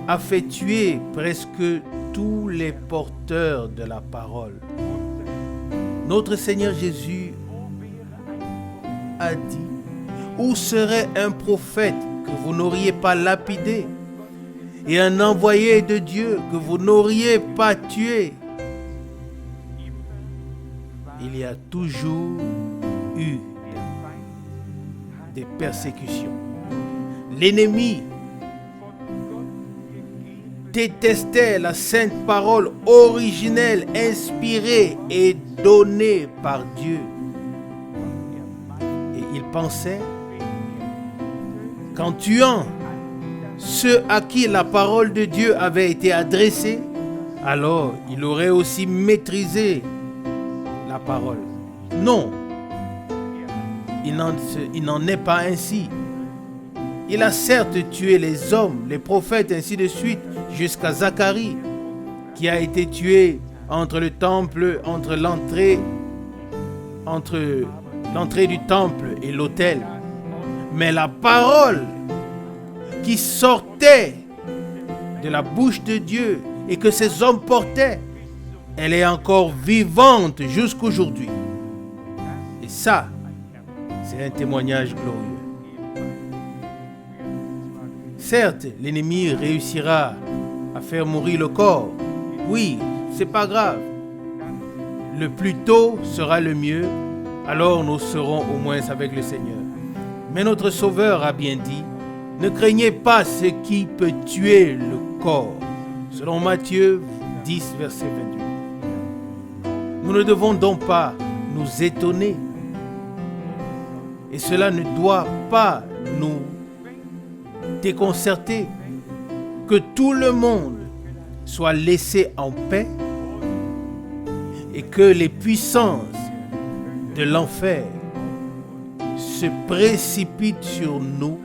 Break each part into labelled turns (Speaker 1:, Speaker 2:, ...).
Speaker 1: a fait tuer presque tous les porteurs de la parole. Notre Seigneur Jésus a dit: où serait un prophète que vous n'auriez pas lapidé et un envoyé de Dieu que vous n'auriez pas tué? Il y a toujours eu des persécutions. L'ennemi détestait la sainte parole originelle, inspirée et donnée par Dieu. Et il pensait qu'en tuant ceux à qui la parole de Dieu avait été adressée, alors il aurait aussi maîtrisé la parole. Non, il n'en est pas ainsi. Il a certes tué les hommes, les prophètes, ainsi de suite, jusqu'à Zacharie, qui a été tué entre le temple, entre l'entrée du temple et l'autel. Mais la parole qui sortait de la bouche de Dieu et que ces hommes portaient, elle est encore vivante jusqu'aujourd'hui. Et ça, c'est un témoignage glorieux. Certes, l'ennemi réussira à faire mourir le corps. Oui, c'est pas grave. Le plus tôt sera le mieux, alors nous serons au moins avec le Seigneur. Mais notre Sauveur a bien dit: ne craignez pas ce qui peut tuer le corps. Selon Matthieu 10, verset 28. Nous ne devons donc pas nous étonner. Et cela ne doit pas nous déconcerter que tout le monde soit laissé en paix et que les puissances de l'enfer se précipitent sur nous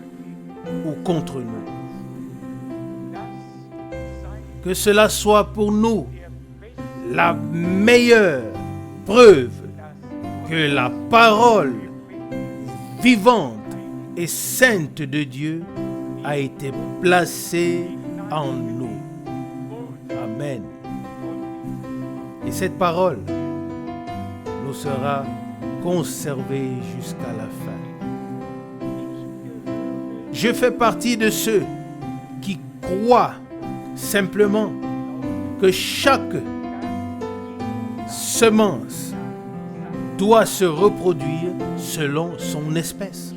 Speaker 1: ou contre nous. Que cela soit pour nous la meilleure preuve que la parole vivante et sainte de Dieu a été placée en nous. Amen. Et cette parole nous sera conservée jusqu'à la fin. Je fais partie de ceux qui croient simplement que chaque semence doit se reproduire selon son espèce.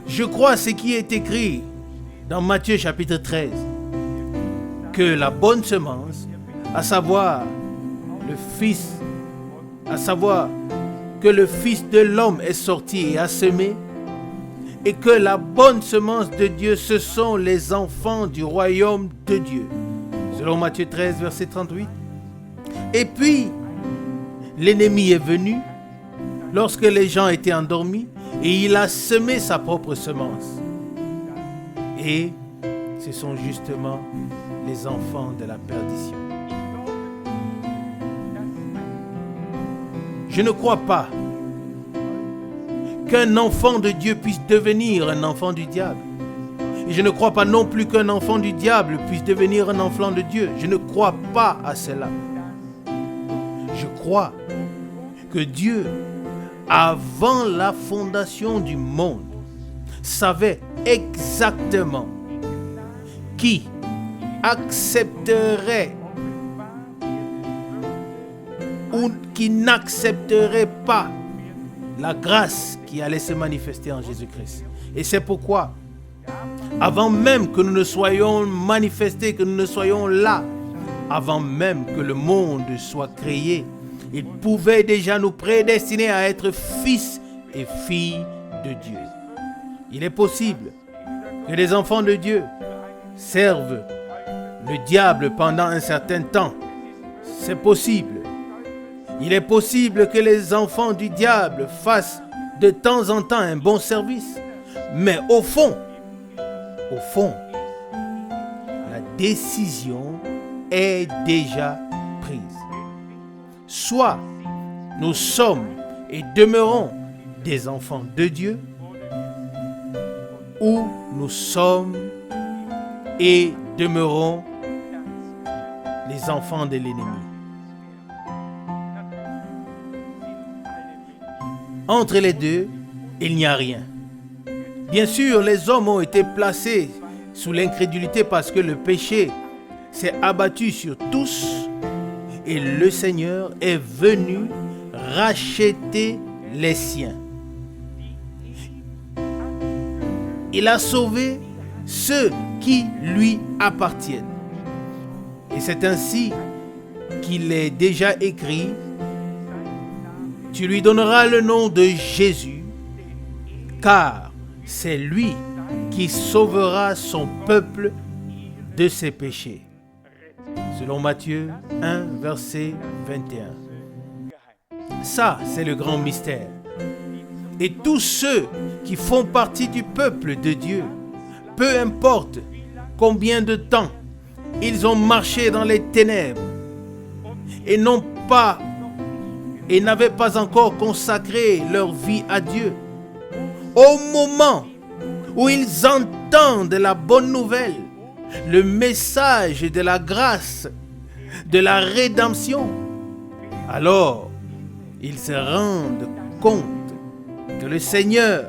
Speaker 1: Je crois ce qui est écrit dans Matthieu chapitre 13, que la bonne semence, à savoir que le Fils de l'homme est sorti et a semé, et que la bonne semence de Dieu, ce sont les enfants du royaume de Dieu. Selon Matthieu 13, verset 38. Et puis, l'ennemi est venu lorsque les gens étaient endormis et il a semé sa propre semence. Et ce sont justement les enfants de la perdition. Je ne crois pas qu'un enfant de Dieu puisse devenir un enfant du diable. Et je ne crois pas non plus qu'un enfant du diable puisse devenir un enfant de Dieu. Je ne crois pas à cela. Je crois que Dieu, avant la fondation du monde, savait exactement qui accepterait ou qui n'accepterait pas la grâce qui allait se manifester en Jésus-Christ. Et c'est pourquoi, avant même que nous ne soyons manifestés, que nous ne soyons là, avant même que le monde soit créé, il pouvait déjà nous prédestiner à être fils et filles de Dieu. Il est possible que les enfants de Dieu servent le diable pendant un certain temps. C'est possible. Il est possible que les enfants du diable fassent de temps en temps un bon service. Mais au fond, la décision est déjà prise. Soit nous sommes et demeurons des enfants de Dieu, ou nous sommes et demeurons les enfants de l'ennemi. Entre les deux, il n'y a rien. Bien sûr, les hommes ont été placés sous l'incrédulité parce que le péché s'est abattu sur tous et le Seigneur est venu racheter les siens. Il a sauvé ceux qui lui appartiennent. Et c'est ainsi qu'il est déjà écrit: tu lui donneras le nom de Jésus, car c'est lui qui sauvera son peuple de ses péchés. Selon Matthieu 1, verset 21. Ça, c'est le grand mystère. Et tous ceux qui font partie du peuple de Dieu, peu importe combien de temps ils ont marché dans les ténèbres et n'avaient pas encore consacré leur vie à Dieu, au moment où ils entendent la bonne nouvelle, le message de la grâce, de la rédemption, alors ils se rendent compte que le Seigneur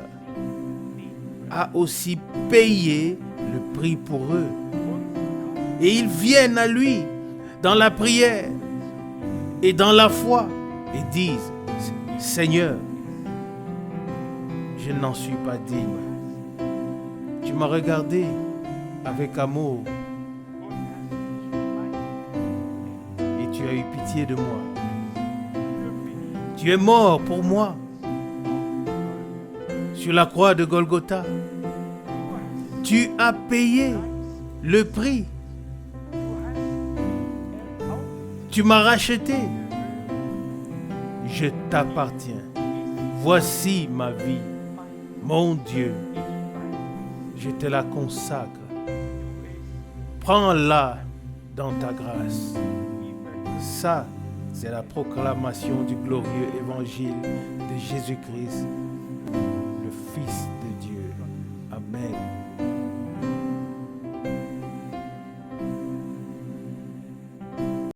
Speaker 1: a aussi payé le prix pour eux. Et ils viennent à lui dans la prière et dans la foi et disent: Seigneur, je n'en suis pas digne. Tu m'as regardé avec amour et tu as eu pitié de moi. Tu es mort pour moi sur la croix de Golgotha. Tu as payé le prix. Tu m'as racheté. Je t'appartiens. Voici ma vie. Mon Dieu, je te la consacre. Prends-la dans ta grâce. Ça, c'est la proclamation du glorieux évangile de Jésus-Christ, le Fils de Dieu. Amen.